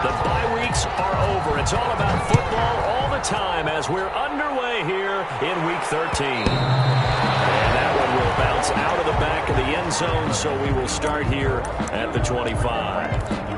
The bye weeks are over. It's all about football all the time as we're underway here in Week 13. And that one will bounce out of the back of the end zone, so we will start here at the 25.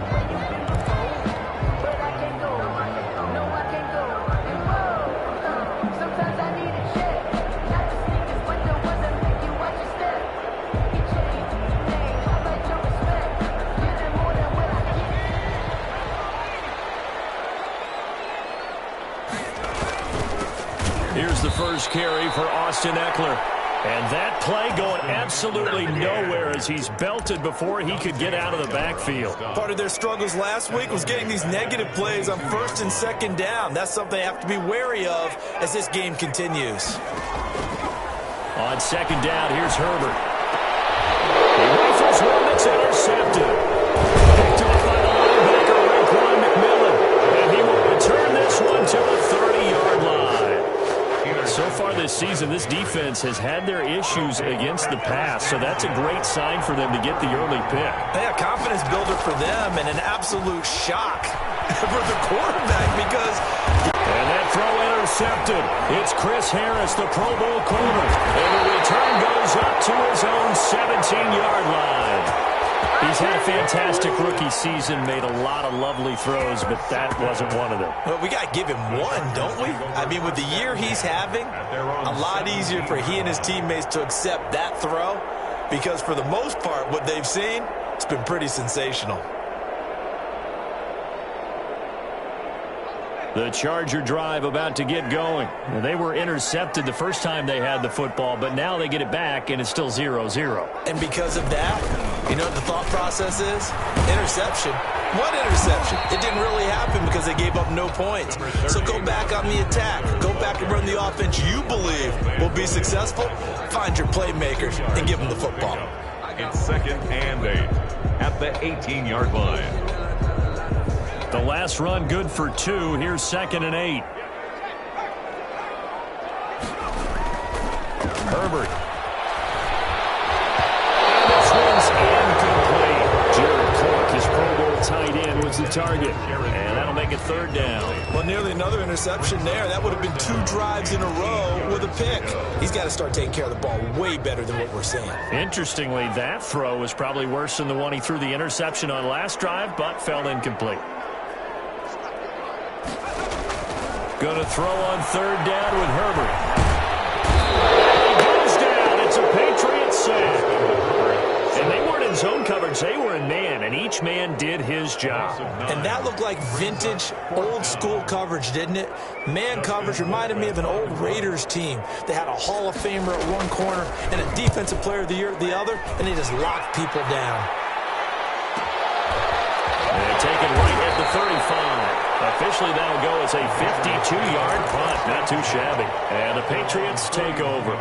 Here's the first carry for Austin Eckler. And that play going absolutely nowhere as he's belted before he could get out of the backfield. Part of their struggles last week was getting these negative plays on first and second down. That's something they have to be wary of as this game continues. On second down, here's Herbert. He rifles one that's intercepted. Picked off by the linebacker, Raekwon McMillan. And he will return this one to the 30-yard line. So far this season, this defense has had their issues against the pass, so that's a great sign for them to get the early pick. Yeah, confidence builder for them and an absolute shock for the quarterback because... And that throw intercepted. It's Chris Harris, the Pro Bowl corner. And the return goes up to his own 17-yard line. He's had a fantastic rookie season, made a lot of lovely throws, but that wasn't one of them. Well, we got to give him one, don't we? I mean, with the year he's having, a lot easier for he and his teammates to accept that throw because for the most part, what they've seen, it's been pretty sensational. The Charger drive about to get going. They were intercepted the first time they had the football, but now they get it back, and it's still 0-0. And because of that, you know what the thought process is? Interception. What interception? It didn't really happen because they gave up no points. So go back on the attack. Go back and run the offense you believe will be successful. Find your playmakers and give them the football. It's 2nd and 8 at the 18-yard line. The last run good for 2. Here's 2nd and 8. Herbert. And this one's incomplete. Jared Cook, his Pro Bowl tight end, was the target. And that'll make it 3rd down. Well, nearly another interception there. That would have been 2 drives in a row with a pick. He's got to start taking care of the ball way better than what we're seeing. Interestingly, that throw was probably worse than the one he threw the interception on last drive, but fell incomplete. Going to throw on 3rd down with Herbert. He goes down. It's a Patriot sack. And they weren't in zone coverage. They were in man, and each man did his job. And that looked like vintage, old-school coverage, didn't it? Man coverage reminded me of an old Raiders team. They had a Hall of Famer at one corner and a Defensive Player of the Year at the other, and they just locked people down. And taken right at the 35. Officially, that'll go as a 52-yard punt. Not too shabby. And the Patriots take over.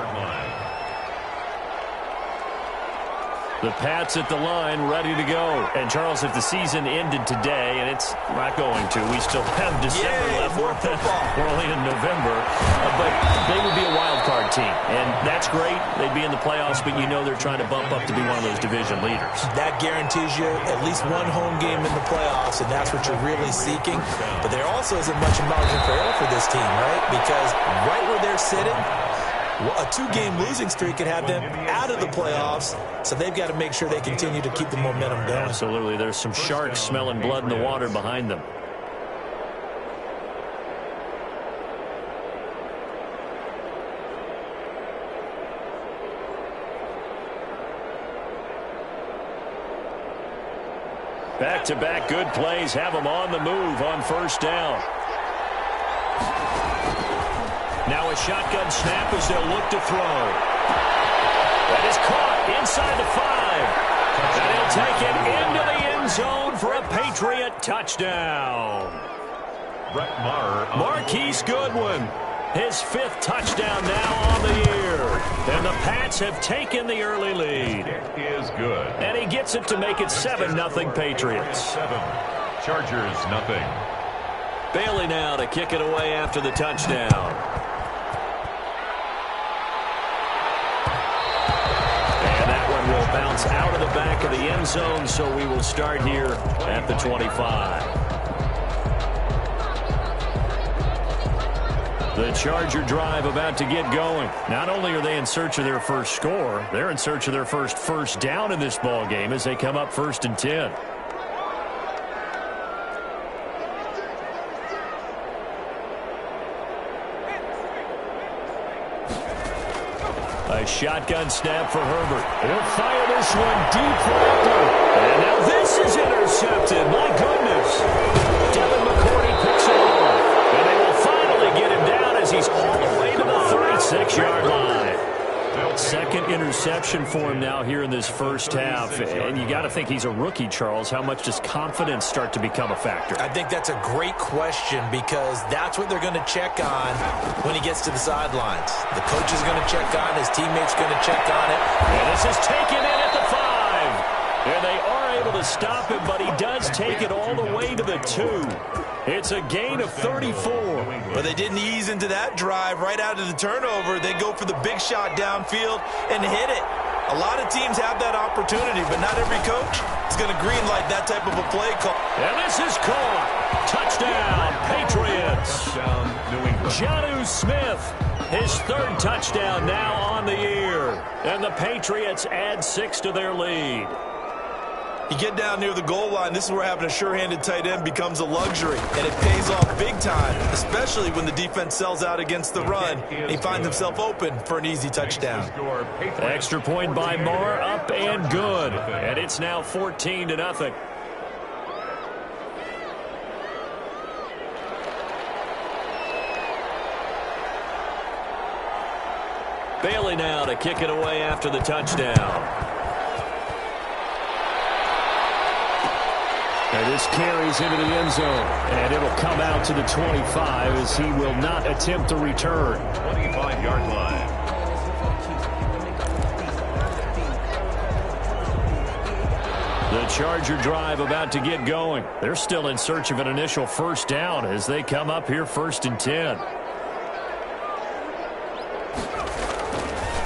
The Pats at the line, ready to go. And, Charles, if the season ended today, and it's not going to, we still have December left. More football. We're only in November. But they would be a wild card team. And that's great. They'd be in the playoffs, but you know they're trying to bump up to be one of those division leaders. That guarantees you at least one home game in the playoffs, and that's what you're really seeking. But there also isn't much margin for error for this team, right? Because right where they're sitting, a 2-game losing streak could have them out of the playoffs, so they've got to make sure they continue to keep the momentum going. Absolutely. There's some sharks smelling blood in the water behind them. Back-to-back good plays have them on the move on 1st down. Now a shotgun snap as they'll look to throw. That is caught inside the 5. And he'll take it into the end zone for a Patriot touchdown. Brett Maher. Marquise Goodwin, his 5th touchdown now on the year. And the Pats have taken the early lead. It is good. And he gets it to make it 7-0 Patriots. 7. Chargers, nothing. Bailey now to kick it away after the touchdown. And that one will bounce out of the back of the end zone, so we will start here at the 25. The Charger drive about to get going. Not only are they in search of their first score, they're in search of their first down in this ball game as they come up 1st and 10. A shotgun snap for Herbert. He'll fire this one deep for Eckler. And now this is intercepted. My goodness. Devin McCourty picks it off. And they will finally get him down as he's all the way to the 36-yard line. Second interception for him now here in this first half. And you got to think he's a rookie, Charles. How much does confidence start to become a factor? I think that's a great question because that's what they're going to check on when he gets to the sidelines. The coach is going to check on, his teammates going to check on it. And this is taken in at the 5. And they are able to stop him, but he does take it all the way to the 2. It's a gain of 34. But they didn't ease into that drive right out of the turnover. They go for the big shot downfield and hit it. A lot of teams have that opportunity, but not every coach is going to greenlight that type of a play call. And this is caught. Touchdown, Patriots. Touchdown, New England. Jonnu Smith, his 3rd touchdown now on the year. And the Patriots add 6 to their lead. You get down near the goal line, this is where having a sure-handed tight end becomes a luxury, and it pays off big time, especially when the defense sells out against the run, and he finds himself open for an easy touchdown. Extra point by Marr, up and good. And it's now 14-0. Bailey now to kick it away after the touchdown. And this carries into the end zone, and it'll come out to the 25 as he will not attempt to return. 25-yard line. The Charger drive about to get going. They're still in search of an initial first down as they come up here 1st and 10.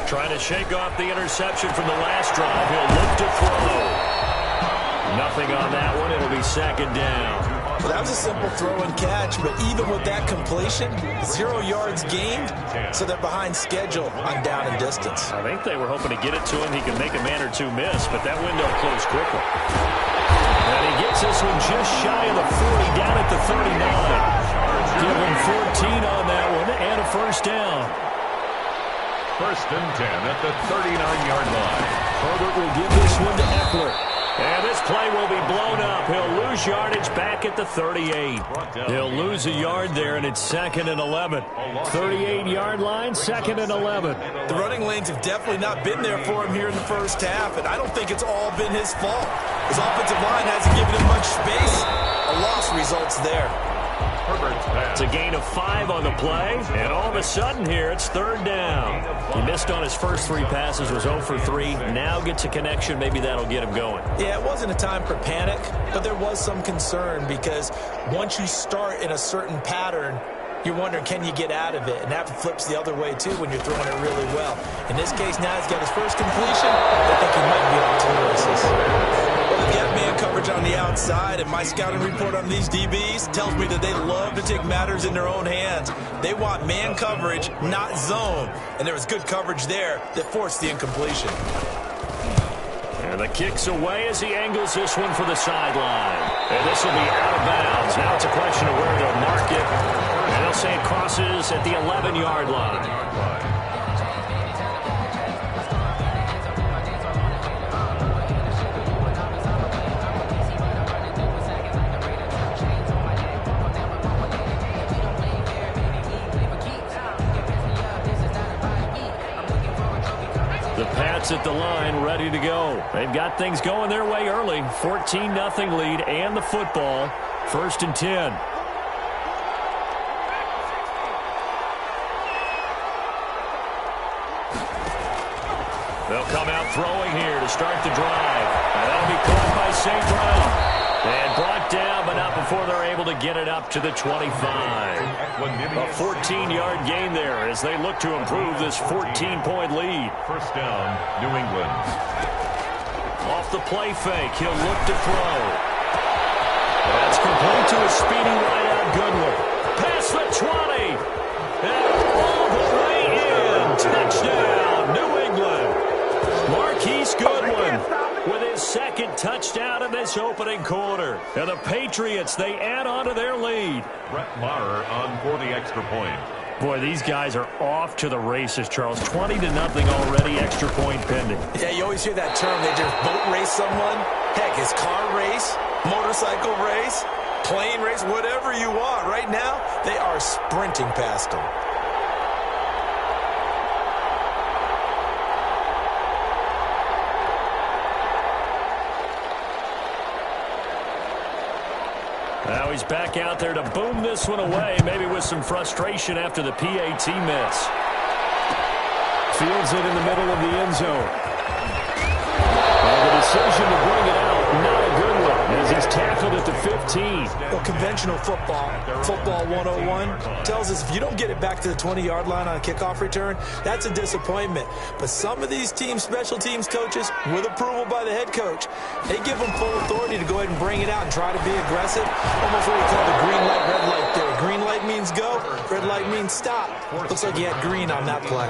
Trying to shake off the interception from the last drive. He'll look to throw. Nothing on that one. It'll be 2nd down. Well, that was a simple throw and catch, but even with that completion, 0 yards gained, so they're behind schedule on down and distance. I think they were hoping to get it to him. He could make a man or two miss, but that window closed quickly. And he gets this one just shy of the 40, down at the 39. Give him 14 on that one and a first down. 1st and 10 at the 39-yard line. Herbert will give this one to Eckler. And this play will be blown up. He'll lose yardage back at the 38. He'll lose a yard there, and it's 2nd and 11. 38-yard line, 2nd and 11. The running lanes have definitely not been there for him here in the first half, and I don't think it's all been his fault. His offensive line hasn't given him much space. A loss results there. It's a gain of 5 on the play, and all of a sudden here, it's 3rd down. He missed on his first 3 passes, was 0 for 3. Now gets a connection. Maybe that'll get him going. Yeah, it wasn't a time for panic, but there was some concern because once you start in a certain pattern, you're wondering, can you get out of it? And that flips the other way, too, when you're throwing it really well. In this case, now he's got his first completion. I think he might be off to the races. Well, they've got man coverage on the outside, and my scouting report on these DBs tells me that they love to take matters in their own hands. They want man coverage, not zone. And there was good coverage there that forced the incompletion. And the kick's away as he angles this one for the sideline. And this will be out of bounds. Now it's a question of where they'll mark it. And they'll say it crosses at the 11-yard line. At the line, ready to go. They've got things going their way early. 14-0 lead and the football. 1st and 10. They'll come out throwing here to start the drive. And that'll be caught by St. Brown. And brought down, but not before they're able to get it up to the 25. A 14-yard gain there as they look to improve this 14-point lead. 1st down, New England. Off the play fake, he'll look to throw. That's complete to a speedy wideout Goodwin. Past the 20. And this opening quarter. And the Patriots, they add on to their lead. Brett Maher on for the extra point. Boy, these guys are off to the races, Charles. 20-0 already, extra point pending. Yeah, you always hear that term. They just boat race someone. Heck, it's car race, motorcycle race, plane race, whatever you want. Right now, they are sprinting past them. Now he's back out there to boom this one away, maybe with some frustration after the PAT miss. Fields it in the middle of the end zone. And the decision to bring it out, not a good one, as he's tackled at the 15. Well, conventional football 101, tells us if you don't get it back to the 20-yard line on a kickoff return, that's a disappointment. But some of these teams, special teams coaches, with approval by the head coach, they give them full authority to go ahead and bring it out and try to be aggressive. Almost what we call the green light, red light there. Green light means go, red light means stop. Looks like you had green on that play.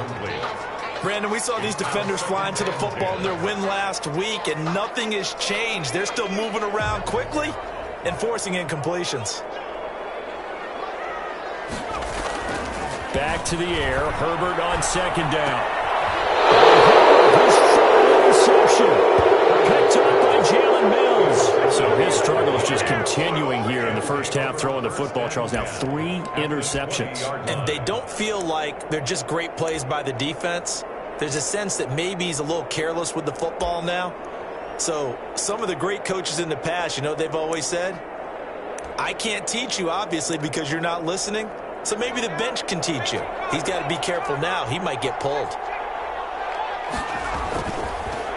Brandon, we saw these defenders flying to the football in their win last week, and nothing has changed. They're still moving around quickly and forcing incompletions. Back to the air. Herbert on second down. His interception. Picked up by Jalen Mills. So his struggle is just continuing here in the first half, throwing the football, Charles. Now 3 interceptions. And they don't feel like they're just great plays by the defense. There's a sense that maybe he's a little careless with the football now. So some of the great coaches in the past, you know, they've always said, I can't teach you, obviously, because you're not listening. So maybe the bench can teach you. He's got to be careful now. He might get pulled.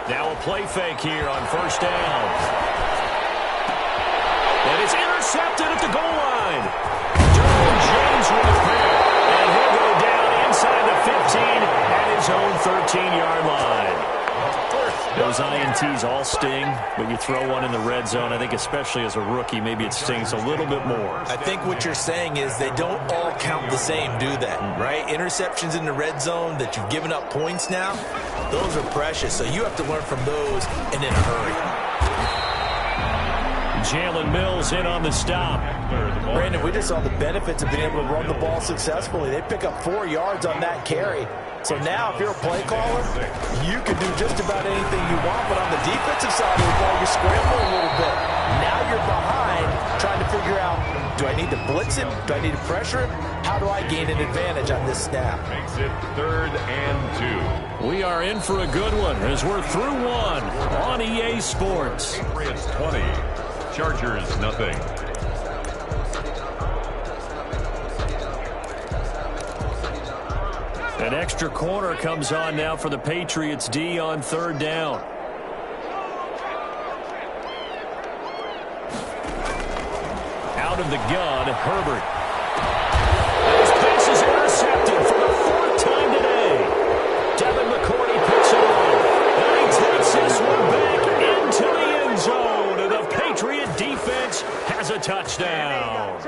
Now a play fake here on first down. And it's intercepted at the goal line. Derwin James with there. And he'll go down inside the 15 at his own 13-yard line. Those INTs all sting, but you throw one in the red zone. I think especially as a rookie, maybe it stings a little bit more. I think what you're saying is they don't all count the same, do they? Right? Interceptions in the red zone that you've given up points now, those are precious. So you have to learn from those and in a hurry. Jalen Mills in on the stop. Brandon, we just saw the benefits of being able to run the ball successfully. They pick up 4 yards on that carry. So now, if you're a play caller, you can do just about anything you want. But on the defensive side of the ball, you're scrambling a little bit. Now you're behind, trying to figure out, do I need to blitz him? Do I need to pressure him? How do I gain an advantage on this snap? Makes it 3rd and 2. We are in for a good one as we're through one on EA Sports. Patriots 20, Chargers nothing. An extra corner comes on now for the Patriots D on 3rd down. Out of the gun, Herbert. His pass is intercepted for the 4th time today. Devin McCourty picks it up. And he takes this one back into the end zone. And the Patriot defense has a touchdown.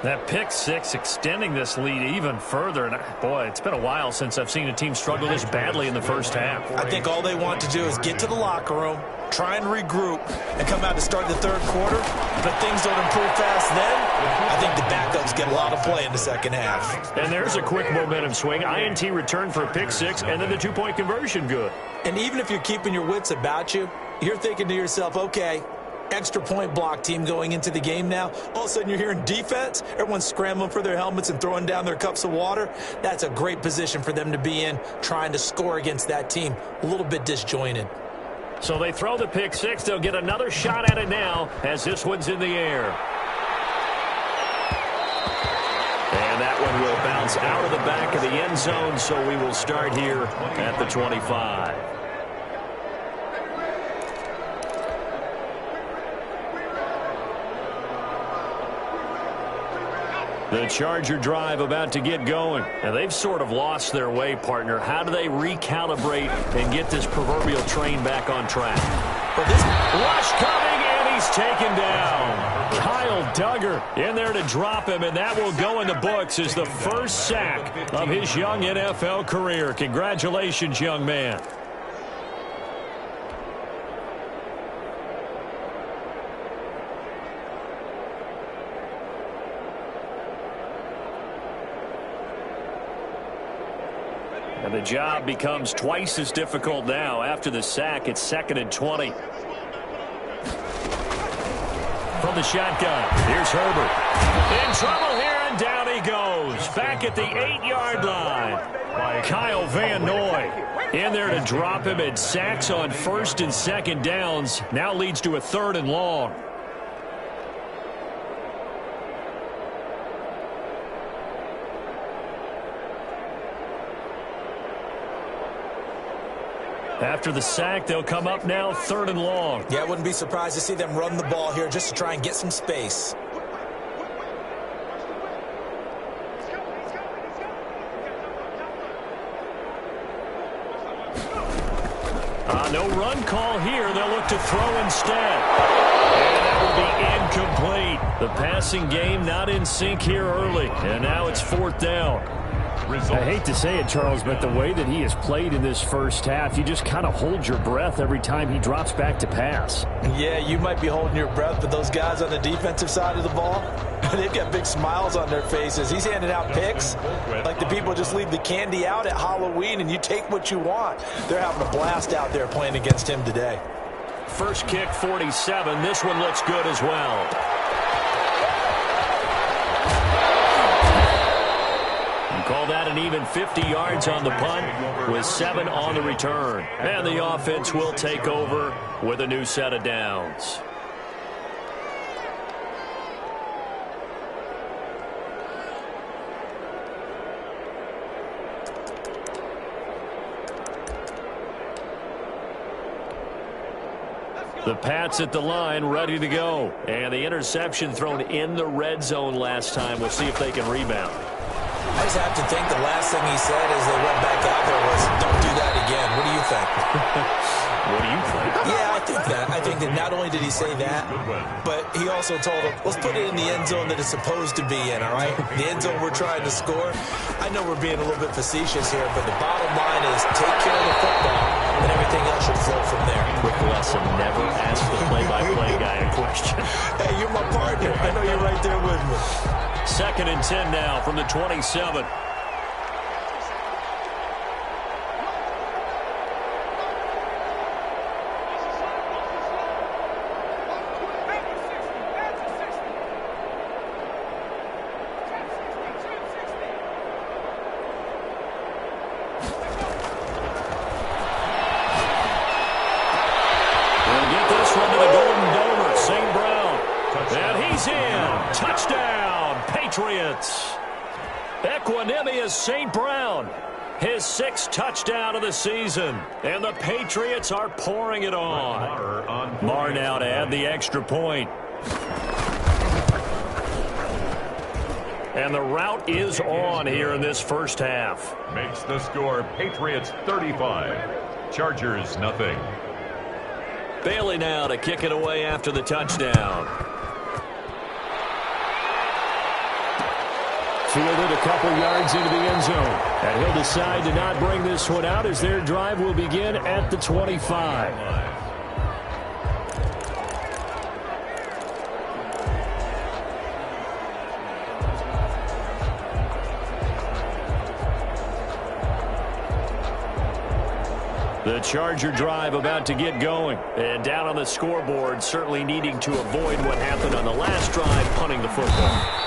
That pick six extending this lead even further. And boy, it's been a while since I've seen a team struggle this badly in the first half. I think all they want to do is get to the locker room, try and regroup, and come out to start the 3rd quarter. But if things don't improve fast then, I think the backups get a lot of play in the second half. And there's a quick momentum swing. INT return for a pick six, and then the 2-point conversion good. And even if you're keeping your wits about you, you're thinking to yourself, okay, extra point block team going into the game now. All of a sudden you're hearing defense. Everyone's scrambling for their helmets and throwing down their cups of water. That's a great position for them to be in, trying to score against that team. A little bit disjointed. So they throw the pick six. They'll get another shot at it now as this one's in the air. And that one will bounce out of the back of the end zone, so we will start here at the 25. The Charger drive about to get going. And they've sort of lost their way, partner. How do they recalibrate and get this proverbial train back on track? But this rush coming, and he's taken down. Kyle Duggar in there to drop him, and that will go in the books as the first sack of his young NFL career. Congratulations, young man. And the job becomes twice as difficult now. After the sack, it's 2nd and 20. From the shotgun, here's Herbert. In trouble here, and down he goes. Back at the 8-yard line. Kyle Van Noy in there to drop him, and sacks on 1st and 2nd downs. Now leads to a 3rd and long. After the sack, they'll come up now 3rd and long. Yeah, I wouldn't be surprised to see them run the ball here just to try and get some space. No run call here. They'll look to throw instead. And that will be incomplete. The passing game not in sync here early. And now it's 4th down. I hate to say it, Charles, but the way that he has played in this first half, you just kind of hold your breath every time he drops back to pass. Yeah, you might be holding your breath, but those guys on the defensive side of the ball, they've got big smiles on their faces. He's handing out picks like the people just leave the candy out at Halloween and you take what you want. They're having a blast out there playing against him today. First kick, 47. This one looks good as well. Call that an even 50 yards on the punt with 7 on the return. And the offense will take over with a new set of downs. The Pats at the line, ready to go. And the interception thrown in the red zone last time. We'll see if they can rebound. I just have to think the last thing he said as they went back out there was, don't do that again. What do you think? What do you think? Yeah, I think that. I think that not only did he say that, but he also told them, let's put it in the end zone that it's supposed to be in, all right? The end zone we're trying to score. I know we're being a little bit facetious here, but the bottom line is take care of the football, and everything else should flow from there. Quick lesson, never ask the play-by-play guy a question. Hey, you're my partner. I know you're right there with me. 2nd and 10 now from the 27. We'll get this one to the Golden Domer, St. Brown. And he's in. Touchdown, Patriots. Equanimous St. Brown. His 6th touchdown of the season. And the Patriots are pouring it on. Marr now to add the extra point. And the route is on here in this first half. Makes the score Patriots 35, Chargers nothing. Bailey now to kick it away after the touchdown. Fielded a couple yards into the end zone. And he'll decide to not bring this one out as their drive will begin at the 25. The Charger drive about to get going. And down on the scoreboard, certainly needing to avoid what happened on the last drive, punting the football.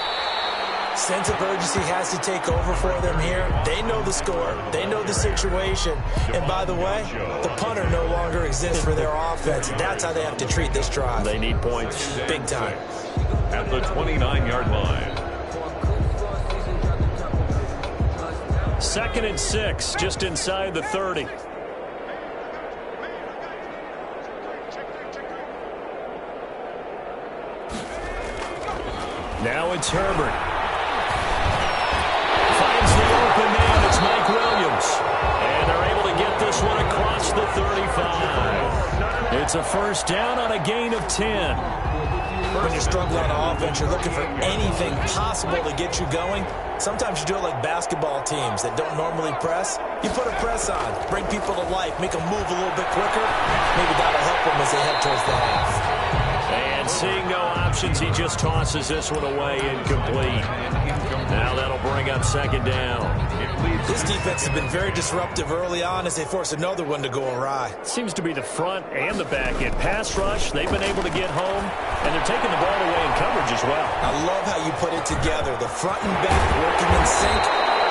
Sense of urgency has to take over for them here. They know the score. They know the situation. And by the way, the punter no longer exists for their offense. That's how they have to treat this drive. They need points. Big time. At the 29-yard line. 2nd and 6, just inside the 30. Now it's Herbert. Finds the open man. It's Mike Williams. And they're able to get this one across the 35. It's a first down on a gain of 10. When you're struggling on offense, you're looking for anything possible to get you going. Sometimes you do it like basketball teams that don't normally press. You put a press on, bring people to life, make them move a little bit quicker. Maybe that'll help them as they head towards the half. And seeing no options, he just tosses this one away incomplete. Now that'll bring up second down. This defense has been very disruptive early on as they force another one to go awry. Seems to be the front and the back end. Pass rush, they've been able to get home, and they're taking the ball away in coverage as well. I love how you put it together. The front and back working in sync.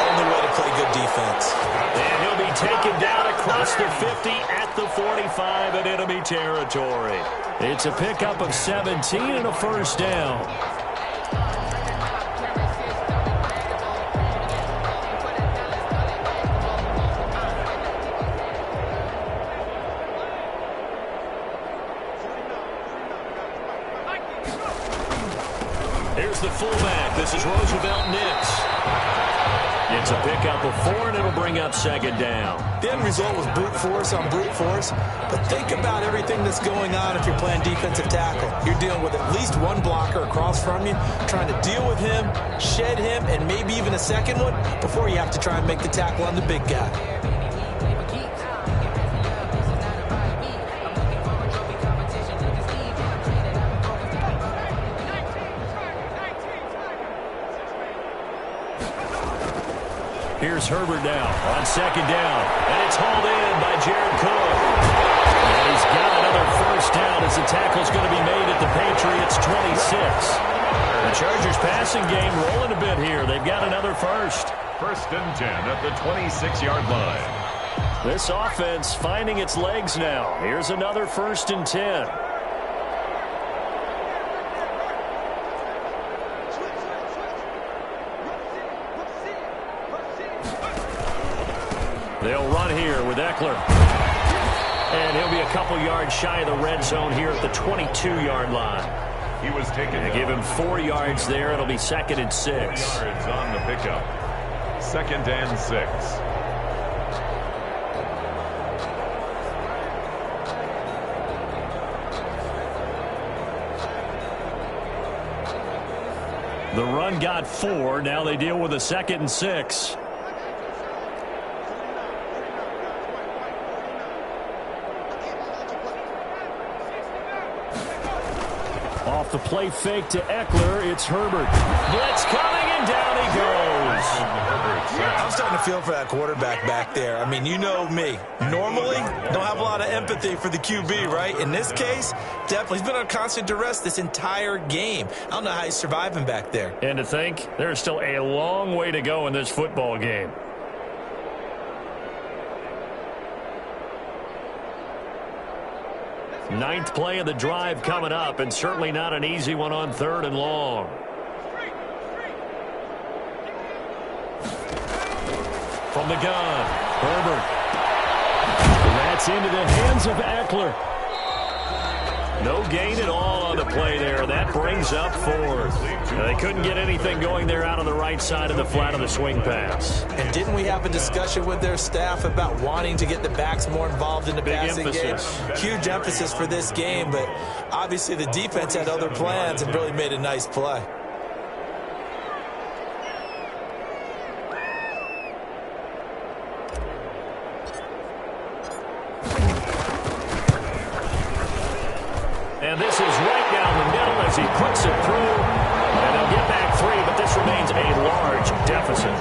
Only way to play good defense. And he'll be taken down across the 50 at the 45 in enemy territory. It's a pickup of 17 and a first down. Here's the fullback. This is Roosevelt Nix. It's a pickup of 4, and it'll bring up second down. The end result was brute force on brute force. But think about everything that's going on if you're playing defensive tackle. You're dealing with at least one blocker across from you, trying to deal with him, shed him, and maybe even a second one before you have to try and make the tackle on the big guy. Here's Herbert now on second down. And it's hauled in by Jared Cook. And he's got another first down as the tackle's going to be made at the Patriots' 26. The Chargers passing game rolling a bit here. They've got another first. First and 10 at the 26-yard line. This offense finding its legs now. Here's another first and 10. They'll run here with Eckler. And he'll be a couple yards shy of the red zone here at the 22-yard line. He was taken down. Give him 4 yards there. It'll be second and 6. 4 yards on the pickup. Second and 6. The run got 4. Now they deal with a second and 6. Off the play fake to Eckler, it's Herbert. Blitz coming, and down he goes. I'm starting to feel for that quarterback back there. I mean, you know me. Normally, don't have a lot of empathy for the QB, right? In this case, definitely. He's been under constant duress this entire game. I don't know how he's surviving back there. And to think, there's still a long way to go in this football game. Ninth play of the drive coming up, and certainly not an easy one on 3rd and long. From the gun, Herbert. That's into the hands of Eckler. No gain at all on the play there. That brings up 4th. They couldn't get anything going there out on the right side of the flat of the swing pass. And didn't we have a discussion with their staff about wanting to get the backs more involved in the passing game? Huge emphasis for this game, but obviously the defense had other plans and really made a nice play. And this is right down the middle as he puts it through. And they'll get back 3, but this remains a large deficit.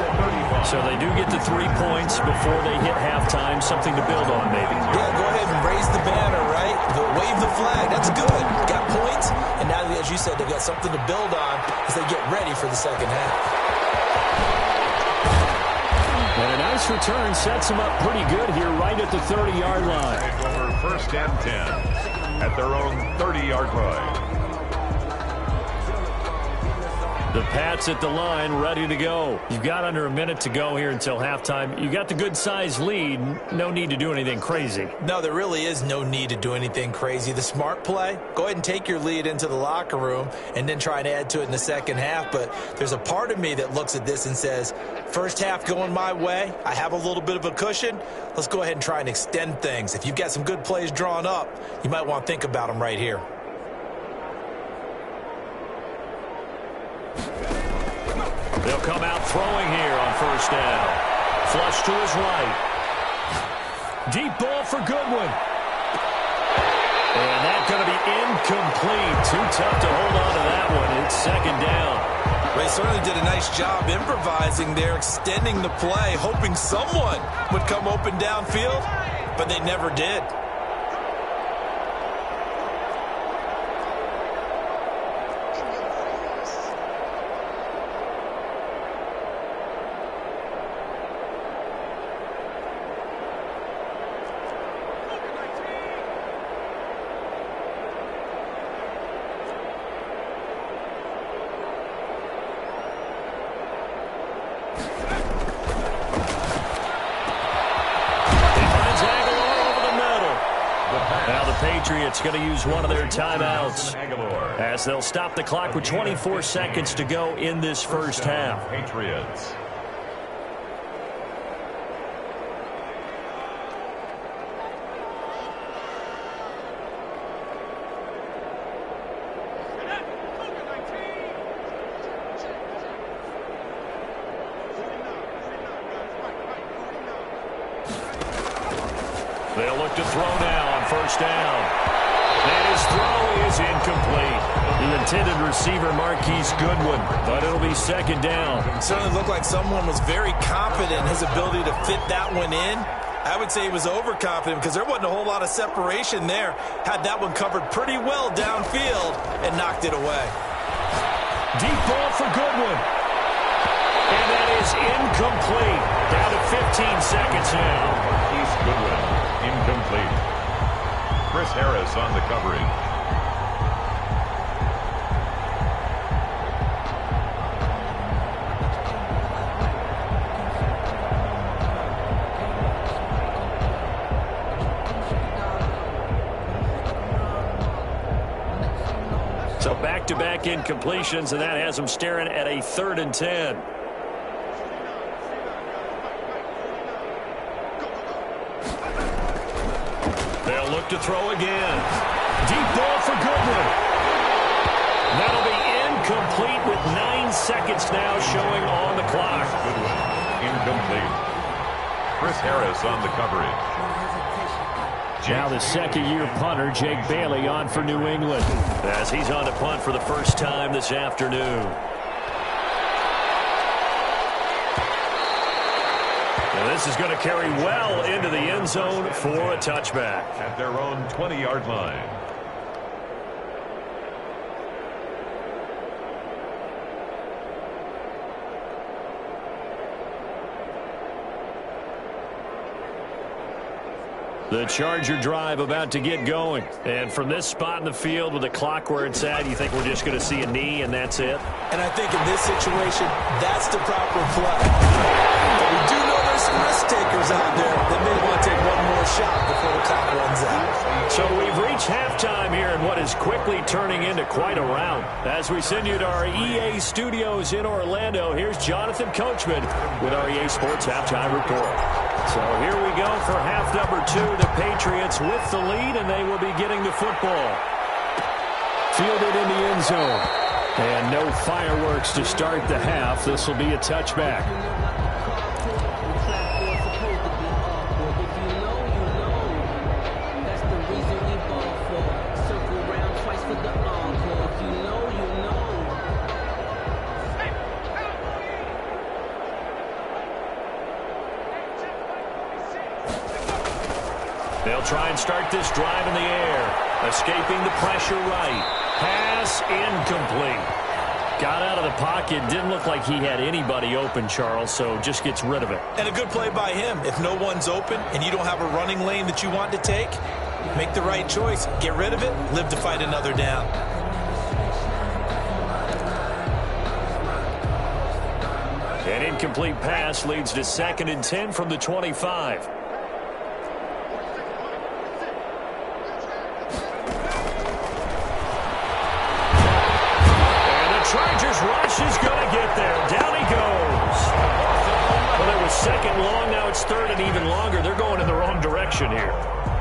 So they do get the 3 points before they hit halftime. Something to build on, maybe. Yeah, go ahead and raise the banner, right? Wave the flag. That's good. Got points. And now, as you said, they've got something to build on as they get ready for the second half. And a nice return sets them up pretty good here right at the 30-yard line. Over first and 10 at their own 30-yard line. The Pats at the line, ready to go. You've got under a minute to go here until halftime. You got the good-sized lead. No need to do anything crazy. No, there really is no need to do anything crazy. The smart play, go ahead and take your lead into the locker room and then try and add to it in the second half. But there's a part of me that looks at this and says, first half going my way. I have a little bit of a cushion. Let's go ahead and try and extend things. If you've got some good plays drawn up, you might want to think about them right here. They'll come out throwing here on first down. Flush to his right. Deep ball for Goodwin. And that going to be incomplete. Too tough to hold on to that one. It's second down. They certainly did a nice job improvising there, extending the play, hoping someone would come open downfield, but they never did. Patriots going to use one of their timeouts as they'll stop the clock with 24 seconds to go in this first half. Patriots. They'll look to throw now on first down. And his throw is incomplete. The intended receiver, Marquise Goodwin, but it'll be second down. It certainly looked like someone was very confident in his ability to fit that one in. I would say he was overconfident because there wasn't a whole lot of separation there. Had that one covered pretty well downfield and knocked it away. Deep ball for Goodwin. And that is incomplete. Down to 15 seconds now. Marquise Goodwin, incomplete. Chris Harris on the coverage. So back-to-back incompletions, and that has them staring at a 3rd and 10. They'll look to throw again. Deep ball for Goodwin. That'll be incomplete with 9 seconds now showing on the clock. Goodwin, incomplete. Chris Harris on the coverage. Now the second-year punter, Jake Bailey, on for New England, as he's on to punt for the first time this afternoon. And this is going to carry well into the end zone for a touchback. At their own 20-yard line. The Charger drive about to get going. And from this spot in the field with the clock where it's at, you think we're just going to see a knee and that's it? And I think in this situation, that's the proper play. But we do know there's some risk takers out there that may want to take one more shot before the clock runs out. So we've reached halftime here in what is quickly turning into quite a round. As we send you to our EA studios in Orlando, here's Jonathan Coachman with our EA Sports Halftime Report. So here we go for half number 2. The Patriots with the lead, and they will be getting the football. Fielded in the end zone. And no fireworks to start the half. This will be a touchback. They'll try and start this drive in the air. Escaping the pressure right. Pass incomplete. Got out of the pocket. Didn't look like he had anybody open, Charles, so just gets rid of it. And a good play by him. If no one's open and you don't have a running lane that you want to take, make the right choice. Get rid of it. Live to fight another down. An incomplete pass leads to 2nd and 10 from the 25. Rush is going to get there. Down he goes. Well, it was 2nd long. Now it's 3rd and even longer. They're going in the wrong direction here.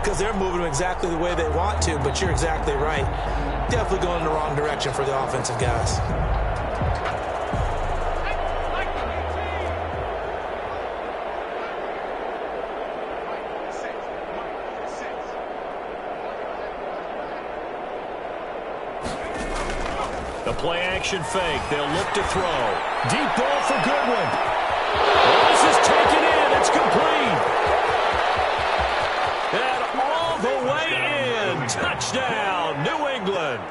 Because they're moving exactly the way they want to, but you're exactly right. Definitely going in the wrong direction for the offensive guys. play action fake. They'll look to throw. Deep ball for Goodwin. Oh, this is taken in. It's complete. And all the way in. Touchdown, New England.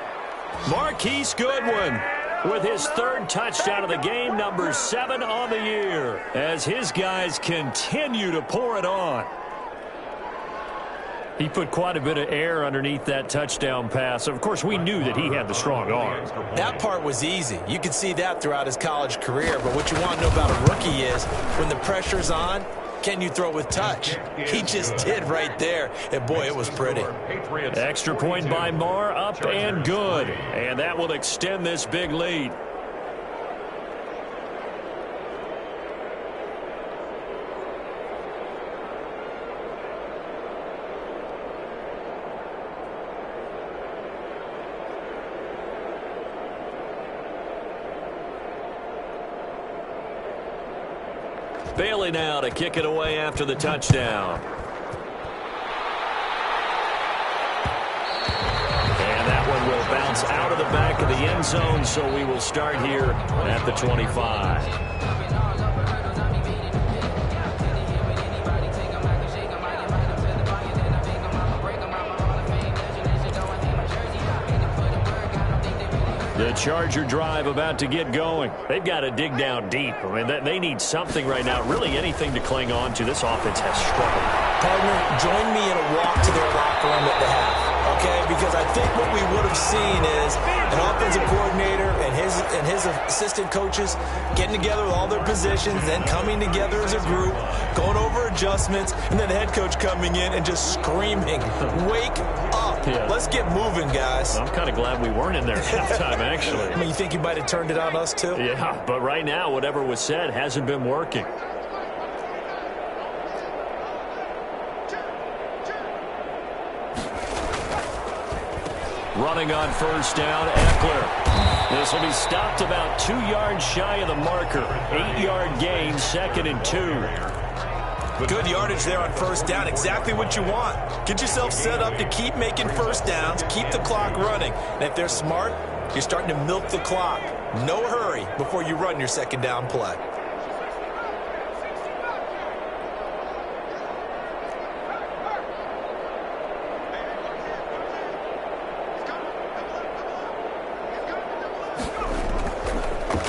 Marquise Goodwin with his third touchdown of the game, number 7 on the year, as his guys continue to pour it on. He put quite a bit of air underneath that touchdown pass. Of course, we knew that he had the strong arm. That part was easy. You could see that throughout his college career. But what you want to know about a rookie is when the pressure's on, can you throw with touch? He just did right there. And, boy, it was pretty. Extra point by Marr, up and good. And that will extend this big lead. Bailey now to kick it away after the touchdown. And that one will bounce out of the back of the end zone, so we will start here at the 25. The Charger drive about to get going. They've got to dig down deep. I mean, they need something right now, really anything to cling on to. This offense has struggled. Partner, join me in a walk to their locker room at the half, okay? Because I think what we would have seen is an offensive coordinator and his assistant coaches getting together with all their positions, then coming together as a group, going over adjustments, and then the head coach coming in and just screaming, "Wake up. Yeah. Let's get moving, guys." I'm kind of glad we weren't in there at halftime, actually. I mean, you think you might have turned it on us, too? Yeah, but right now, whatever was said hasn't been working. Running on first down, Eckler. This will be stopped about 2 yards shy of the marker. 8-yard gain, 2nd and 2. Good yardage there on first down. Exactly what you want. Get yourself set up to keep making first downs, keep the clock running. And if they're smart, you're starting to milk the clock. No hurry before you run your second down play.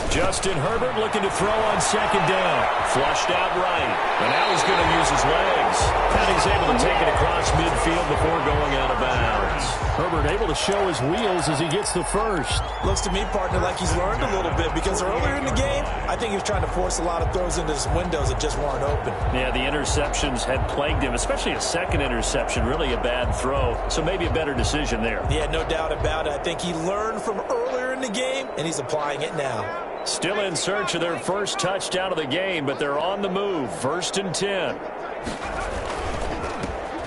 Justin Herbert looking to throw on second down. Flushed out right. And now he's going to use his legs. And he's able to take it across midfield before going out of bounds. Herbert able to show his wheels as he gets the first. Looks to me, partner, like he's learned a little bit because earlier in the game, I think he was trying to force a lot of throws into his windows that just weren't open. Yeah, the interceptions had plagued him, especially a second interception, really a bad throw. So maybe a better decision there. Yeah, no doubt about it. I think he learned from earlier in the game, and he's applying it now. Still in search of their first touchdown of the game, but they're on the move. 1st and 10.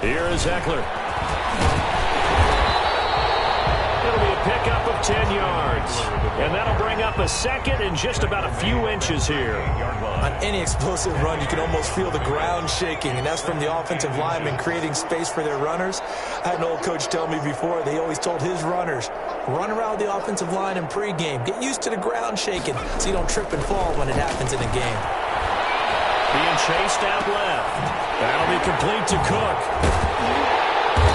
Here is Eckler. It'll be a pickup of 10 yards. And that'll bring up a second and just about a few inches here. On any explosive run, you can almost feel the ground shaking, and that's from the offensive linemen creating space for their runners. I had an old coach tell me before, they always told his runners, run around the offensive line in pregame. Get used to the ground shaking so you don't trip and fall when it happens in a game. Being chased out left. That'll be complete to Cook.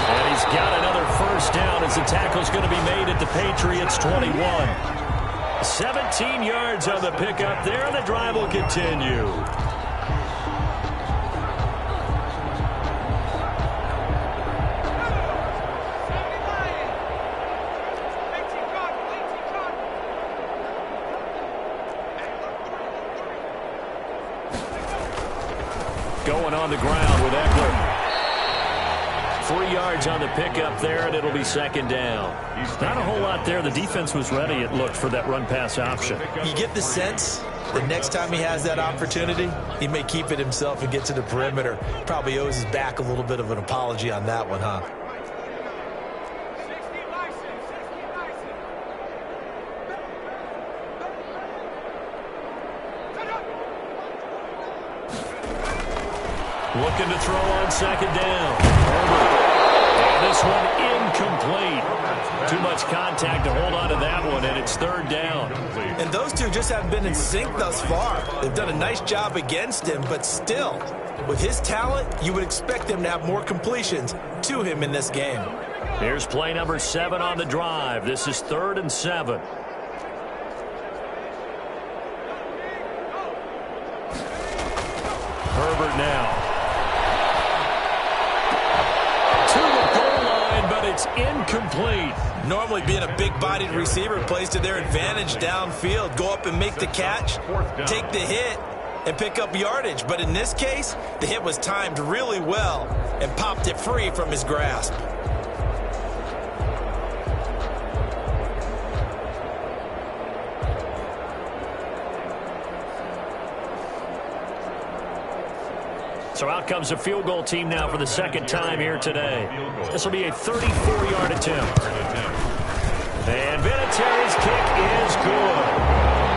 And he's got another first down as the tackle's going to be made at the Patriots' 21. 17 yards on the pickup there, and the drive will continue. Going on the ground with Eckler. 3 yards on the pickup there, and it'll be second down. Not a whole lot there. The defense was ready, it looked, for that run-pass option. You get the sense that next time he has that opportunity, he may keep it himself and get to the perimeter. Probably owes his back a little bit of an apology on that one, huh? Looking to throw on second down. Herbert. And this one incomplete. Too much contact to hold on to that one, and it's third down. And those two just haven't been in sync thus far. They've done a nice job against him, but still, with his talent, you would expect them to have more completions to him in this game. Here's play number 7 on the drive. This is 3rd and 7. Herbert now. To the goal line, but it's incomplete. Normally being a big-bodied receiver plays to their advantage downfield. Go up and make the catch, take the hit, and pick up yardage. But in this case, the hit was timed really well and popped it free from his grasp. So out comes a field goal team now for the second time here today. This will be a 34-yard attempt. And Vinatieri's kick is good.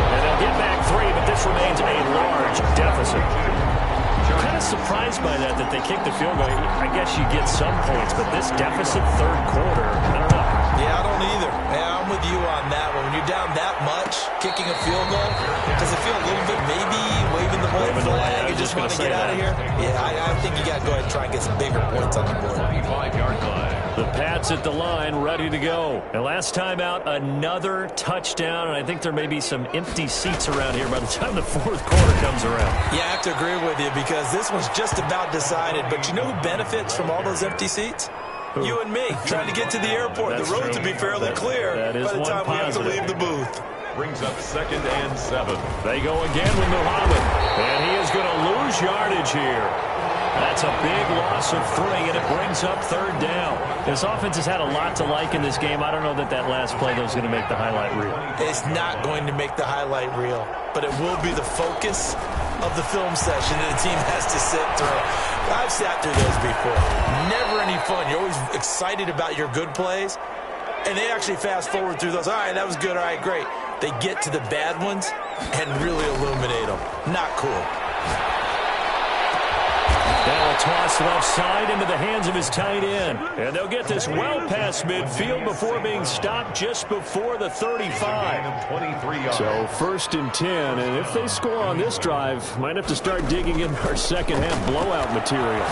And they'll get back 3, but this remains a large deficit. I'm kind of surprised by that they kicked the field goal. I guess you get some points, but this deficit third quarter, I don't know. Yeah, I don't either. Yeah, I'm with you on that one. When you're down that much, kicking a field goal, does it feel a little bit maybe waving the white flag and just want to get out of here? Yeah, I think you got to go ahead and try and get some bigger points on the board. 25-yard line. The Pats at the line, ready to go. And last time out, another touchdown, and I think there may be some empty seats around here by the time the fourth quarter comes around. Yeah, I have to agree with you because this one's just about decided. But you know who benefits from all those empty seats? You and me, trying to get to the airport. That's the roads true. will be fairly clear that is by the time we have to leave the booth. Brings up 2nd and 7. They go again with Muhammad, and he is going to lose yardage here. That's a big loss of 3, and it brings up 3rd down. This offense has had a lot to like in this game. I don't know that last play, though, is going to make the highlight reel. It's not going to make the highlight reel, but it will be the focus of the film session that the team has to sit through. I've sat through those before. Never any fun. You're always excited about your good plays, and they actually fast forward through those. All right, that was good. All right, great. They get to the bad ones and really illuminate them. Not cool. Now a toss left side into the hands of his tight end. And they'll get this well past midfield before being stopped just before the 35. 23 yards. So 1st and 10, and if they score on this drive, might have to start digging in our second half blowout material.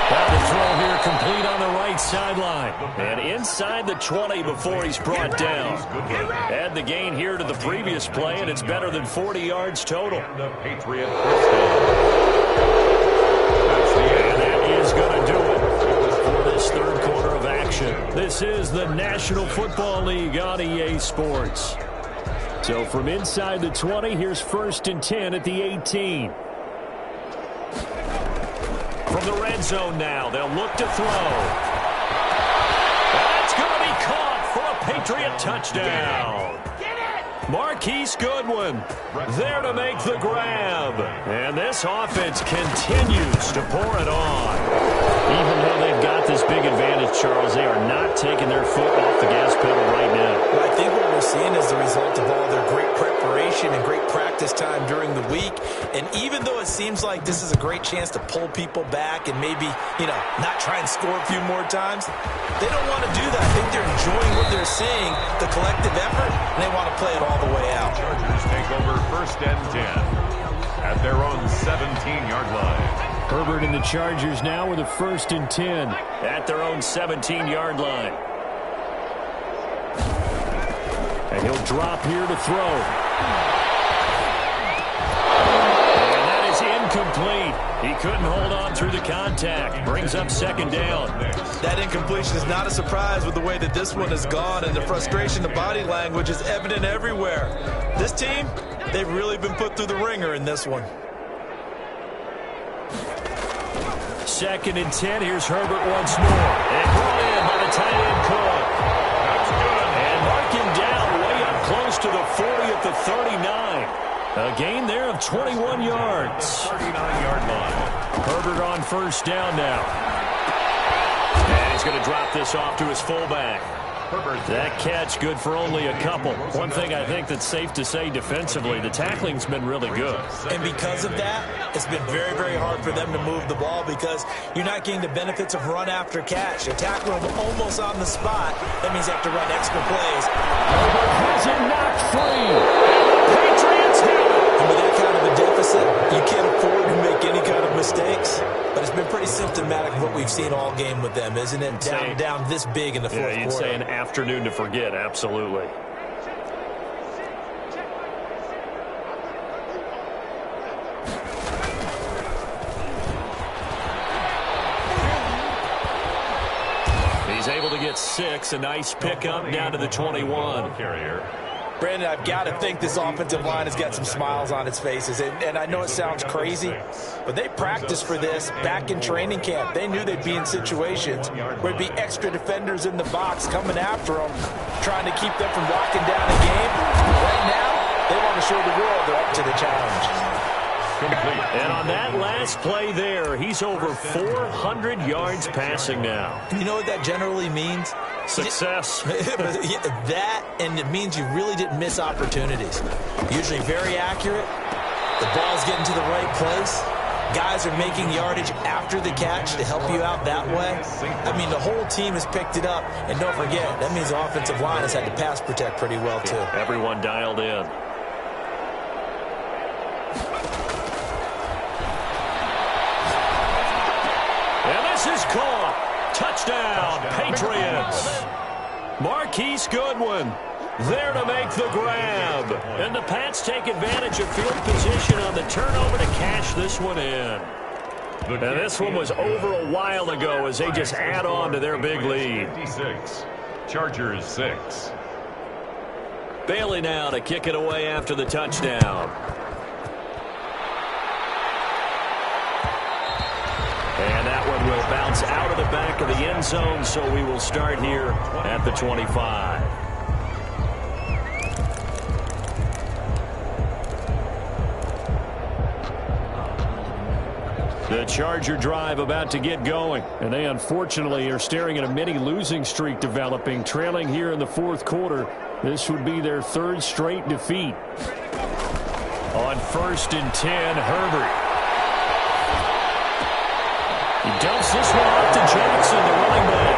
Got the throw here complete on the right sideline. And inside the 20 before he's brought down. Add the gain here to the previous play, and it's better than 40 yards total. The Patriot first down. That's the And end. that is going to do it for this third quarter of action. This is the National Football League on EA Sports. So from inside the 20, here's 1st and 10 at the 18. From the red zone now, they'll look to throw. That's going to be caught for a Patriot touchdown. Marquise Goodwin there to make the grab. And this offense continues to pour it on. Even though they've got this big advantage, Charles, they are not taking their foot off the gas pedal right now. Well, I think what we're seeing is the result of all their great preparation and great practice time during the week. And even though it seems like this is a great chance to pull people back and maybe, not try and score a few more times, they don't want to do that. I think they're enjoying what they're seeing, the collective effort, and they want to play it all the way out. Chargers take over 1st and 10 at their own 17-yard line. Herbert and the Chargers now with a 1st and 10. At their own 17-yard line. And he'll drop here to throw. And that is incomplete. He couldn't hold on through the contact. Brings up 2nd down. That incompletion is not a surprise with the way that this one has gone, and the frustration, the body language is evident everywhere. This team, they've really been put through the ringer in this one. 2nd and 10. Here's Herbert once more. And brought in by the tight end Cook. That's good. And mark him down way up close to the 40 at the 39. A gain there of 21 yards. 39-yard line. Herbert on 1st down now. And he's going to drop this off to his fullback. That catch good for only a couple. One thing I think that's safe to say defensively, the tackling's been really good. And because of that, it's been very, very hard for them to move the ball because you're not getting the benefits of run after catch. You tackle them almost on the spot. That means you have to run extra plays. Has it knocked free. Patriots have it. And with that kind of a deficit, you can't afford to make any kind of mistakes. But it's been pretty symptomatic of what we've seen all game with them, isn't it? Down this big in the fourth quarter. You'd say an afternoon to forget, absolutely. He's able to get 6, a nice pickup down to the 21. Brandon, I've got to think this offensive line has got some smiles on its faces. And I know it sounds crazy, but they practiced for this back in training camp. They knew they'd be in situations where there'd be extra defenders in the box coming after them, trying to keep them from locking down a game. Right now, they want to show the world they're up to the challenge. And on that last play there, he's over 400 yards passing now. And you know what that generally means? Success. That, and it means you really didn't miss opportunities. Usually very accurate. The ball's getting to the right place. Guys are making yardage after the catch to help you out that way. I mean, the whole team has picked it up. And don't forget, that means the offensive line has had to pass protect pretty well, too. Everyone dialed in. And this is caught. Touchdown, Patriots. Marquise Goodwin there to make the grab. And the Pats take advantage of field position on the turnover to cash this one in. And this one was over a while ago as they just add on to their big lead. 56. Chargers 6. Bailey now to kick it away after the touchdown. And that one will bounce out of the back of the end zone, so we will start here at the 25. The Charger drive about to get going. And they unfortunately are staring at a mini losing streak developing, trailing here in the fourth quarter. This would be their third straight defeat. On 1st and 10, Herbert. He dumps this one off to Jackson, the running back.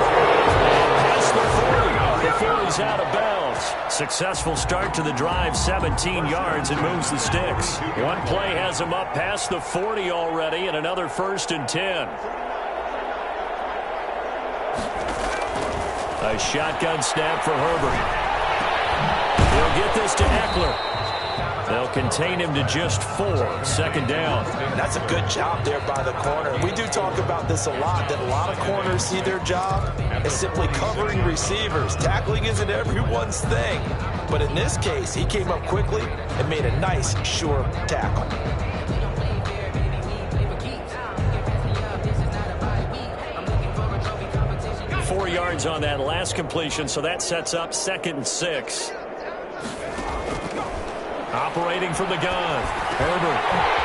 Past the 40 before he's out of bounds. Successful start to the drive, 17 yards, and moves the sticks. One play has him up past the 40 already, and another 1st and 10. A shotgun snap for Herbert. He'll get this to Eckler. They'll contain him to just 4. 2nd down. And that's a good job there by the corner. We do talk about this a lot, that a lot of corners see their job as simply covering receivers. Tackling isn't everyone's thing. But in this case, he came up quickly and made a nice, sure tackle. Four yards on that last completion, so that sets up 2nd and 6. Operating from the gun. Herbert.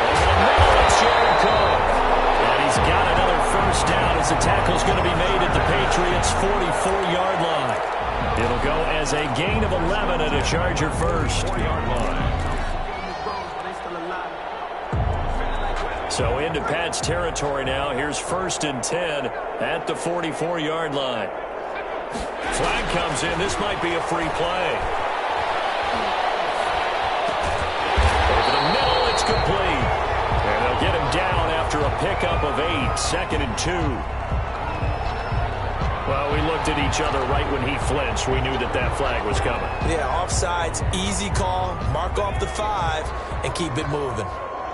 Over the middle, it's Jericho. And he's got another 1st down as the tackle's going to be made at the Patriots' 44-yard line. It'll go as a gain of 11 at a Charger 1st. So into Pat's territory now. Here's 1st and 10 at the 44-yard line. Flag comes in. This might be a free play. Complete. And they'll get him down after a pickup of 8. 2nd and 2. Well, we looked at each other right when he flinched. We knew that that flag was coming. Yeah, offsides, easy call. Mark off the 5 and keep it moving.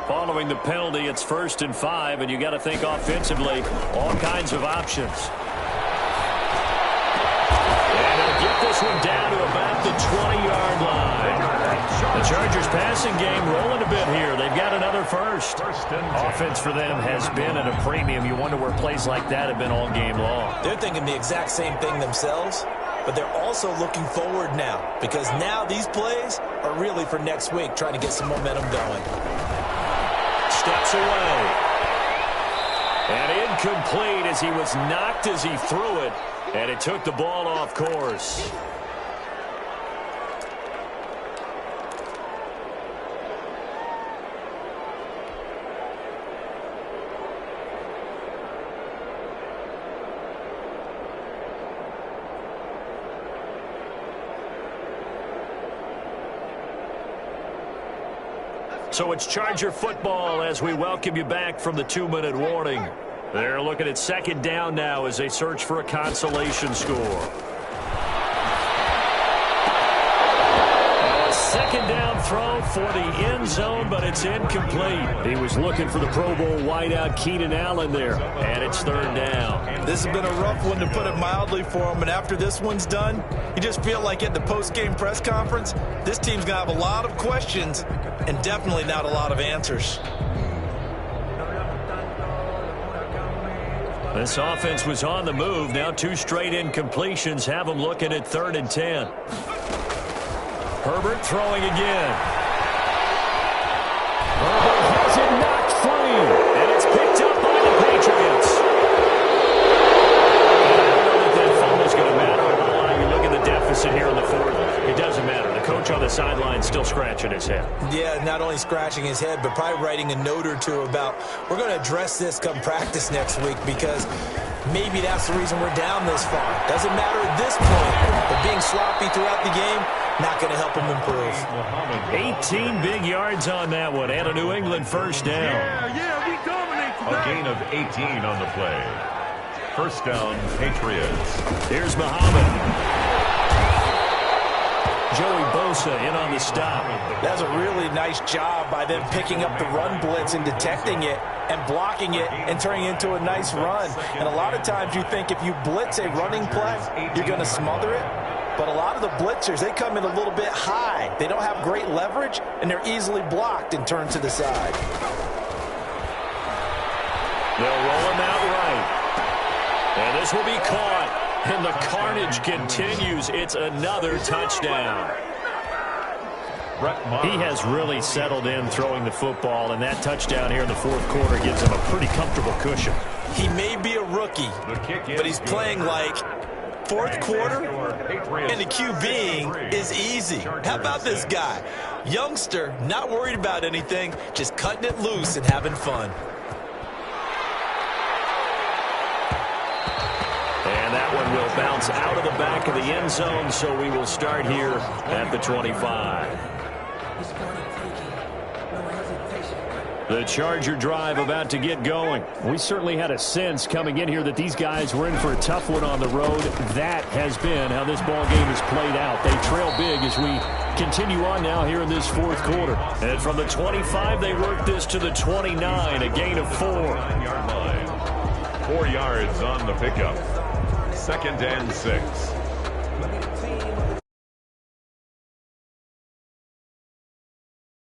Following the penalty, it's 1st and 5, and you got to think offensively, all kinds of options. And he'll get this one down to about the 20-yard line. The Chargers passing game rolling a bit here. They've got another 1st. Offense for them has been at a premium. You wonder where plays like that have been all game long. They're thinking the exact same thing themselves, but they're also looking forward now because now these plays are really for next week, trying to get some momentum going. Steps away. And incomplete as he was knocked as he threw it. And it took the ball off course. So it's Charger football as we welcome you back from the 2-minute warning. They're looking at second down now as they search for a consolation score. A second down throw for the end zone, but it's incomplete. He was looking for the Pro Bowl wideout Keenan Allen there, and it's third down. This has been a rough one, to put it mildly, for him. And after this one's done, you just feel like at the post-game press conference, this team's going to have a lot of questions and definitely not a lot of answers. This offense was on the move. Now 2 straight incompletions have them looking at 3rd and 10. Herbert throwing again. Herbert has it knocked free, and it's picked up by the Patriots. I don't know that fumble's going to matter at all. You look at the deficit here in the 4th. It doesn't matter. The coach on the sideline still scratching his head. Yeah, not only scratching his head, but probably writing a note or two about, we're going to address this come practice next week, because maybe that's the reason we're down this far. Doesn't matter at this point, but being sloppy throughout the game, not going to help him improve. 18 big yards on that one, and a New England first down. We dominate today. A gain of 18 on the play. First down, Patriots. Here's Muhammad. Joey Bosa in on the stop. That's a really nice job by them picking up the run blitz and detecting it and blocking it and turning it into a nice run. And a lot of times you think if you blitz a running play, you're going to smother it. But a lot of the blitzers, they come in a little bit high. They don't have great leverage, and they're easily blocked and turned to the side. They'll roll him out right. And this will be caught. And the carnage continues. It's another touchdown. He has really settled in throwing the football, and that touchdown here in the 4th quarter gives him a pretty comfortable cushion. He may be a rookie, but he's playing like 4th quarter, and the QBing is easy. How about this guy? Youngster, not worried about anything, just cutting it loose and having fun. And that one will bounce out of the back of the end zone, so we will start here at the 25. The Charger drive about to get going. We certainly had a sense coming in here that these guys were in for a tough one on the road. That has been how this ball game has played out. They trail big as we continue on now here in this 4th quarter. And from the 25, they work this to the 29, a gain of 4. 9-yard line. 4 yards on the pickup. 2nd and 6.